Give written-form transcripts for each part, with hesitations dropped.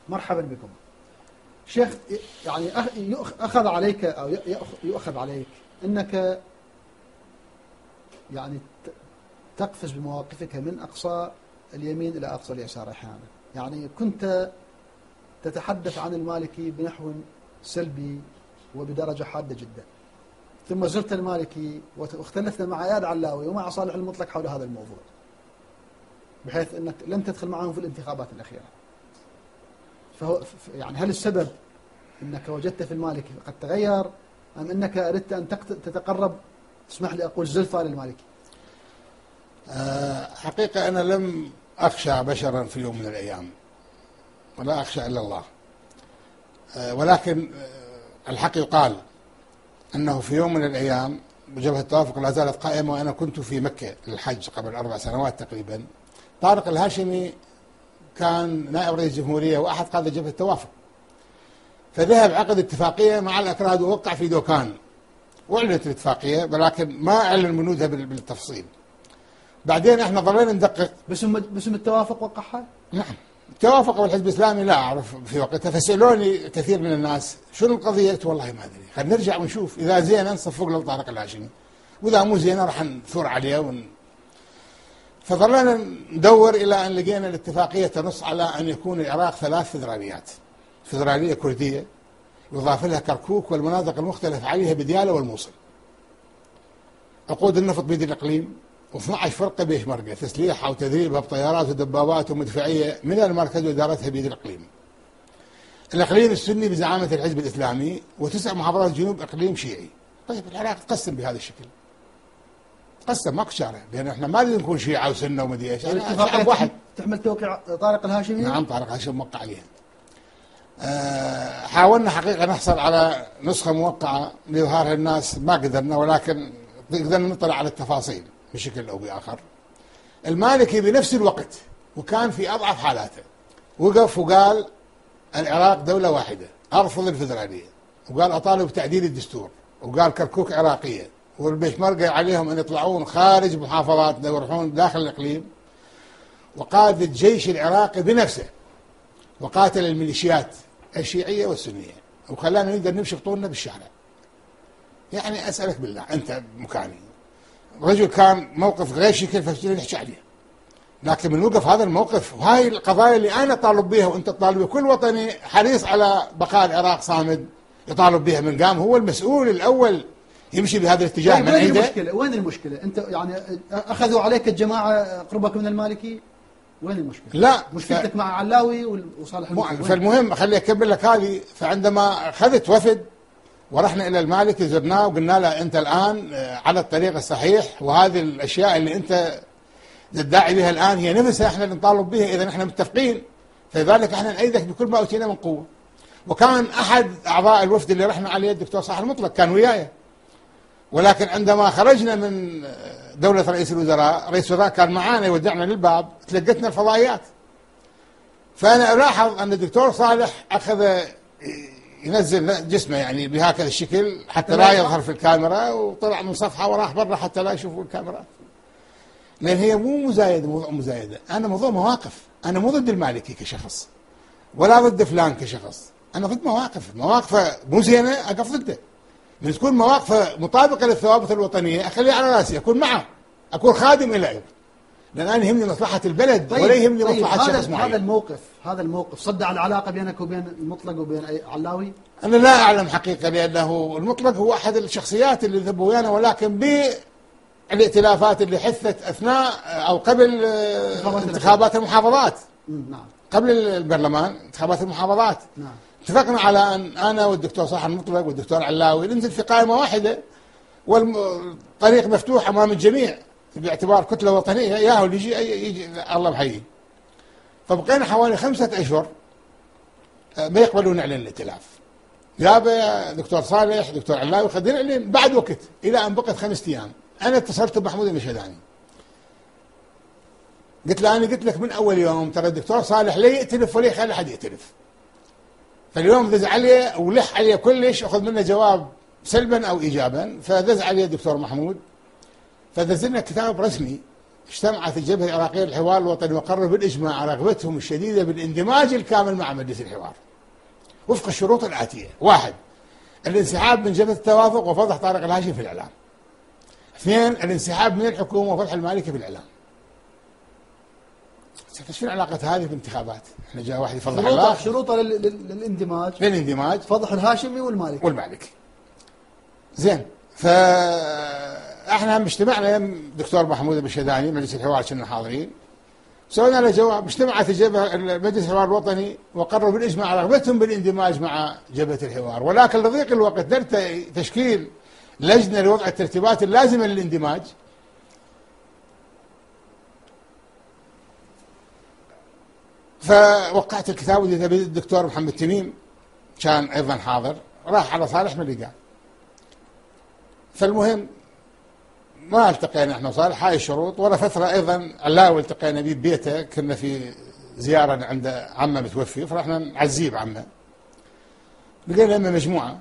مرحبا بكم. شيخ، يعني أخذ عليك أو يؤخذ عليك أنك يعني تقفز بمواقفك من أقصى اليمين إلى أقصى اليسار أحيانا. يعني كنت تتحدث عن المالكي بنحو سلبي وبدرجة حادة جدا، ثم زرت المالكي واختلفنا مع اياد علاوي ومع صالح المطلق حول هذا الموضوع، بحيث أنك لم تدخل معهم في الانتخابات الأخيرة. فهو يعني هل السبب أنك وجدت في المالكي قد تغير، أم أنك أردت أن تتقرب، اسمح لي أقول، زلفة للمالكي؟ حقيقة أنا لم أخشى بشرا في يوم من الأيام، ولا أخشى إلا الله. ولكن الحق يقال أنه في يوم من الأيام جبهة التوافق لا زالت قائمة، وأنا كنت في مكة للحج قبل 4 سنوات تقريبا. طارق الهاشمي كان نائب رئيس الجمهورية وأحد قادة جبهة التوافق، فذهب عقد اتفاقية مع الأكراد ووقع في دوكان، وأعلنت الاتفاقية ولكن ما أعلن بنودها بالتفصيل. بعدين احنا ظلينا ندقق. باسم التوافق وقعها؟ نعم، التوافق والحزب الإسلامي لا أعرف في وقتها، فسألوني كثير من الناس شنو القضية؟ قلت والله ما أدري، خلينا نرجع ونشوف، إذا زين نصفق لطارق الهاشمي، وإذا مو زين راح نثور عليه فظلنا ندور إلى أن لقينا الاتفاقية تنص على أن يكون العراق 3 فدراليات: فدرالية كردية يضاف لها كركوك والمناطق المختلف عليها بديالة والموصل، عقود النفط بيد الإقليم، و12 فرقة بيشمركة تسليحها وتدريبها بطيارات ودبابات ومدفعية من المركز وإدارتها بيد الإقليم. الإقليم السني بزعامة الحزب الإسلامي، و9 محافظات جنوب إقليم شيعي. طيب العراق تقسم بهذا الشكل، قسم ماكو شارع، لأن احنا ما نريد نكون شيعة وسنة ومدري ايش، شعب واحد. تحمل توقيع طارق الهاشمي؟ نعم، طارق الهاشمي موقع عليها. حاولنا حقيقة نحصل على نسخة موقعة لإظهارها الناس، ما قدرنا، ولكن قدرنا نطلع على التفاصيل بشكل أو بآخر. المالكي بنفس الوقت وكان في أضعف حالاته وقف وقال العراق دولة واحدة، أرفض الفدرالية، وقال أطالب بتعديل الدستور، وقال كركوك عراقية، والبيشمركة عليهم أن يطلعون خارج محافظاتنا ويروحون داخل الإقليم، وقاد الجيش العراقي بنفسه وقاتل الميليشيات الشيعية والسنية، وخلانا نقدر نمشي بطولنا بالشارع. يعني أسألك بالله، أنت مكاني، رجل كان موقف غير شكل فشل نحكي عليه، لكن من وقف هذا الموقف وهاي القضايا اللي أنا طالب بها وأنت تطالب بها، كل وطني حريص على بقاء العراق صامد يطالب بها، من قام هو المسؤول الأول يمشي بهذا الاتجاه. من عنده وين المشكلة؟ أنت يعني أخذوا عليك الجماعة قربك من المالكي، وين المشكلة؟ لا، مشكلتك مع علاوي وصالح المطلق. فالمهم خلي أكمل لك هذه. فعندما أخذت وفد ورحنا إلى المالكي زرناه وقلنا له أنت الآن على الطريق الصحيح، وهذه الأشياء اللي أنت تدعي بها الآن هي نفسها احنا اللي نطالب بها، إذا احنا متفقين، فلذلك احنا نأيدك بكل ما أوتينا من قوة. وكان أحد أعضاء الوفد اللي رحنا عليه الدكتور صالح المطلق كان وياي، ولكن عندما خرجنا من دولة رئيس الوزراء، رئيس الوزراء كان معانا يودعنا للباب، تلقتنا الفضائيات. فأنا ألاحظ أن الدكتور صالح أخذ ينزل جسمه يعني بهكذا الشكل حتى لا يظهر في الكاميرا، وطلع من صفحة وراح برا حتى لا يشوفوا الكاميرات، لأن هي مو مزايدة، موضوع مزايدة. أنا موضوع مواقف، أنا مو ضد المالكي كشخص ولا ضد فلان كشخص، أنا ضد مواقفه مو زينة أقف ضده. من تكون مواقفه مطابقة للثوابت الوطنية أخليه على راسي، أكون معه، أكون خادم إليه، لأن أنا يهمني مصلحة البلد ولا يهمني مصلحة شخص معين. هذا الموقف صدع العلاقة بينك وبين المطلق وبين علاوي؟ أنا لا أعلم حقيقة، لأنه المطلق هو أحد الشخصيات اللي ذهبوا ويانا، ولكن بالائتلافات اللي حثت أثناء أو قبل انتخابات المحافظات. نعم. قبل البرلمان انتخابات المحافظات. نعم. اتفقنا على أن أنا والدكتور صالح المطلق والدكتور علاوي ننزل في قائمة واحدة، والطريق مفتوح أمام الجميع باعتبار كتلة وطنية، ياهو اللي يجي الله بحييه. فبقينا حوالي 5 أشهر ما يقبلون نعلن الائتلاف. يا دكتور صالح دكتور علاوي خلينا نعلن بعد وقت، إلى أن بقت 5 أيام. أنا اتصلت بمحمود المشهداني، قلت له أنا قلت لك من أول يوم ترى الدكتور صالح لا يأتلف ولا يخلي أحد يأتلف، فاليوم دز عليه ولح عليه كلش، أخذ منه جواب سلبا أو إيجابا، فدز عليه الدكتور محمود، فدز لنا كتاب رسمي اجتمعت الجبهة العراقية للحوار الوطني وقرروا بالإجماع على رغبتهم الشديدة بالاندماج الكامل مع مجلس الحوار وفق الشروط الآتية: 1. الانسحاب من جبهة التوافق وفضح طارق الهاشمي في الإعلام. 2. الانسحاب من الحكومة وفضح المالكي في الإعلام. شنو علاقة هذه بالانتخابات؟ احنا جاء واحد يفضح الله. شروطه للاندماج فضح الهاشمي والمالكي. زين، فاحنا اجتمعنا دكتور محمود البشداني مجلس الحوار كنا حاضرين، سوينا له جواب. اجتمعت الجبهه مجلس الحوار الوطني وقرروا بالاجماع رغبتهم بالاندماج مع جبهه الحوار، ولكن لضيق الوقت درت تشكيل لجنه لوضع الترتيبات اللازمه للاندماج. فوقعت الكتاب وديته الدكتور محمد تميم كان ايضا حاضر، راح على صالح ما لقاه. فالمهم ما التقينا احنا وصالح، هاي الشروط. ورا فتره ايضا علاوي التقينا بيه ببيته، كنا في زياره عند عمه متوفي، فرحنا نعزيه بعمه، لقينا لما مجموعه،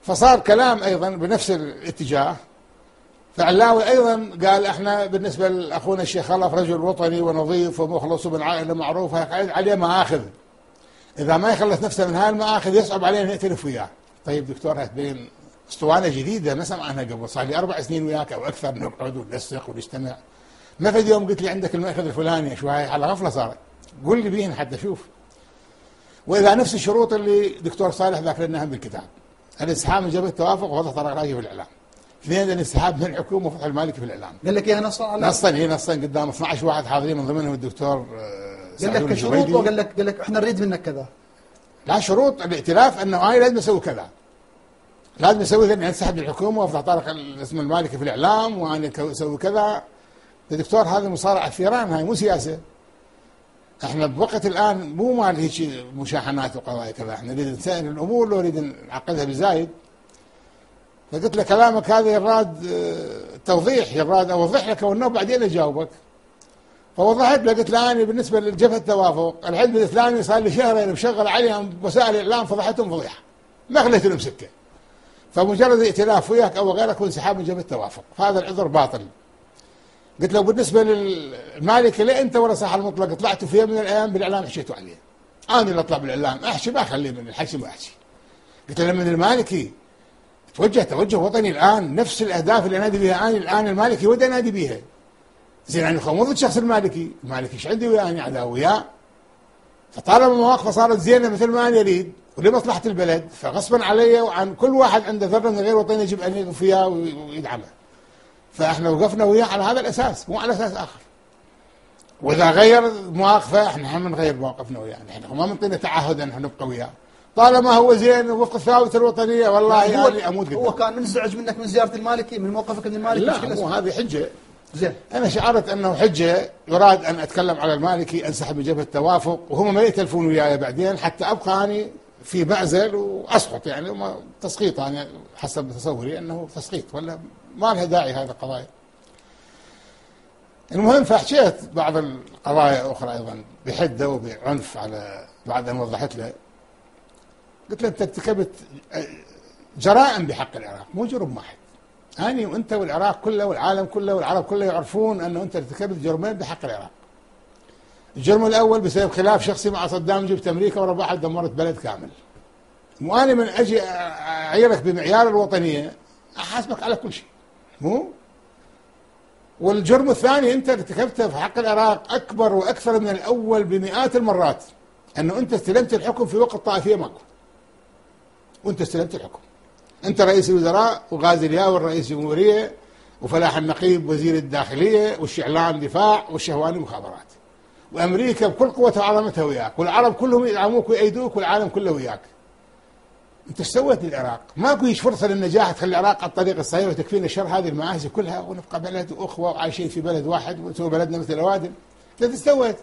فصار كلام ايضا بنفس الاتجاه. فعلاوي ايضا قال احنا بالنسبه لاخونا الشيخ خلف رجل وطني ونظيف ومخلص ومن عائله معروفه، قاعد عليه مآخذ، اذا ما يخلص نفسه من هاي المآخذ يصعب علينا نعترف وياه. طيب دكتور، هتبين اسطوانه جديده ما سمعناها قبل، صار لي 4 سنين وياك او اكثر نقعد وننسق ونجتمع، ما في يوم قلت لي عندك المأخذ الفلاني، شو هاي على غفله صارت، قول لي بيهن حتى اشوف. واذا نفس الشروط اللي دكتور صالح ذاكر لنا هم بالكتاب: الانسحاب من جبهه التوافق وفضح طارق الهاشمي في الاعلام. 2. الانسحاب من الحكومه وفتح المالكي في الاعلام. قال لك اياها نصا نصا قدام 12 واحد حاضرين من ضمنهم الدكتور قال لك كشروط، وقال لك احنا نريد منك كذا. لا، شروط الائتلاف انه انا لازم اسوي كذا، لازم اسوي اني انسحب من الحكومه وافضح طارق اسم المالكي في الاعلام، وانا اسوي كذا. يا دكتور هذه مصارعه ثيران، هاي مو سياسه. احنا بوقت الان مو مال هيك مشاحنات وقضايا كذا، احنا نريد نسهل الامور، لو نريد نعقدها بزايد. فقلت له كلامك هذا يراد توضيح، يراد اوضح لك وانه بعدين اجاوبك. فوضحت له، قلت له انا بالنسبه لجبهه التوافق الحزب الاسلامي صار لي شهرين مشغل عليهم وسائل الاعلام، فضحتهم فضيحه، ما خليت لهم سكه. فمجرد ائتلاف وياك او غيرك وانسحاب من جبهه التوافق، فهذا العذر باطل. قلت له بالنسبه للمالكي لا انت ولا صح المطلق طلعتوا في يوم من الايام بالاعلام حكيتوا عليه، انا اللي اطلع بالاعلام احكي ما اخليه من الحكي ما احكي. قلت له لما المالكي توجه وطني الان نفس الاهداف اللي انادي بها انا الان، المالكي ودي انادي بها. زين انا خوض الشخص المالكي ايش عندي وياه؟ انا عداوه وياه. فطالما مواقفه صارت زينه مثل ما انا اريد ولمصلحه البلد، فغصبا علي وعن كل واحد عنده ذره من غير وطني يجب ان يقف وياه ويدعمه. فاحنا وقفنا وياه على هذا الاساس، مو على اساس اخر. واذا غير مواقفه احنا هم نغير مواقفنا وياه، احنا ما منطينا تعهد ان نبقى وياه. طالما هو زين ووفق الثوابت الوطنيه والله يعني اموت قدام. هو كان منزعج منك من زياره المالكي، من موقفك من المالكي؟ لا مو هذه حجه. زين انا شعرت انه حجه يراد ان اتكلم على المالكي، انسحب من جبهه التوافق، وهم ما يتلفون وياي بعدين حتى ابقى اني في معزل واسقط، يعني تسقيط، يعني حسب تصوري انه تسقيط، ولا ما لها داعي هذه القضايا. المهم فحكيت بعض القضايا اخرى ايضا بحده وبعنف على بعد ان وضحت له. قلت له انت ارتكبت جرائم بحق العراق، مو جرم واحد. أنا وأنت والعراق كله والعالم كله والعرب كله يعرفون أنه أنت ارتكبت جرمين بحق العراق. الجرم الأول بسبب خلاف شخصي مع صدام، جبت أمريكا ورا دمرت بلد كامل. وأنا من أجي أعيرك بمعيار الوطنية أحاسبك على كل شيء، مو؟ والجرم الثاني أنت ارتكبته في حق العراق أكبر وأكثر من الأول بمئات المرات، أنه أنت استلمت الحكم في وقت طائفية ماكو. وأنت استلمت الحكم، أنت رئيس الوزراء، وغازي الياور رئيس جمهورية، وفلاح النقيب وزير الداخلية، والشعلان دفاع، والشهواني مخابرات، وأمريكا بكل قوتها وعظمتها وياك، والعرب كلهم يدعموك ويأيدوك، والعالم كله وياك. أنت ايش سويت للعراق؟ ماكو هيش فرصة للنجاح تخلي العراق على الطريق الصحيح وتكفينا الشر هذه المآسي كلها، ونبقى بلد وأخوة وعايشين في بلد واحد ونسوي بلدنا مثل الأوادم. أنت سويت؟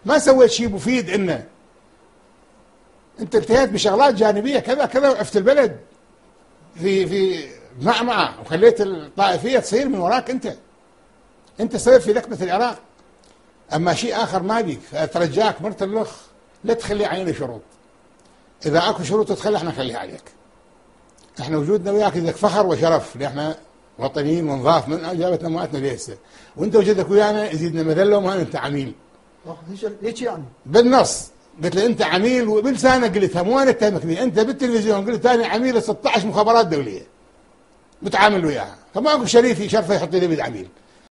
ما سويت شيء مفيد. أنت انتهيت بشغلات جانبية كذا كذا، وعفت البلد في معمعة، وخليت الطائفية تصير من وراك. انت سبب في لكمة العراق. اما شيء اخر ما بيك، اترجاك مرت الاخ لا تخلي علينا شروط. اذا اكو شروط تخلي احنا نخليها عليك. احنا وجودنا وياك اذا فخر وشرف، لان احنا وطنيين ونضاف من جابت امواتنا ليسه، وانت وجدك ويانا يزيدنا مذله وما انت عميل. ليش يعني؟ بالنص قلت له انت عميل، وبلسانك قلتها مو انا اتهمك بها، انت بالتلفزيون قلت انا عميل 16 مخابرات دوليه متعامل وياها، فما اقول شريفي شرفه يحط لي بيد عميل.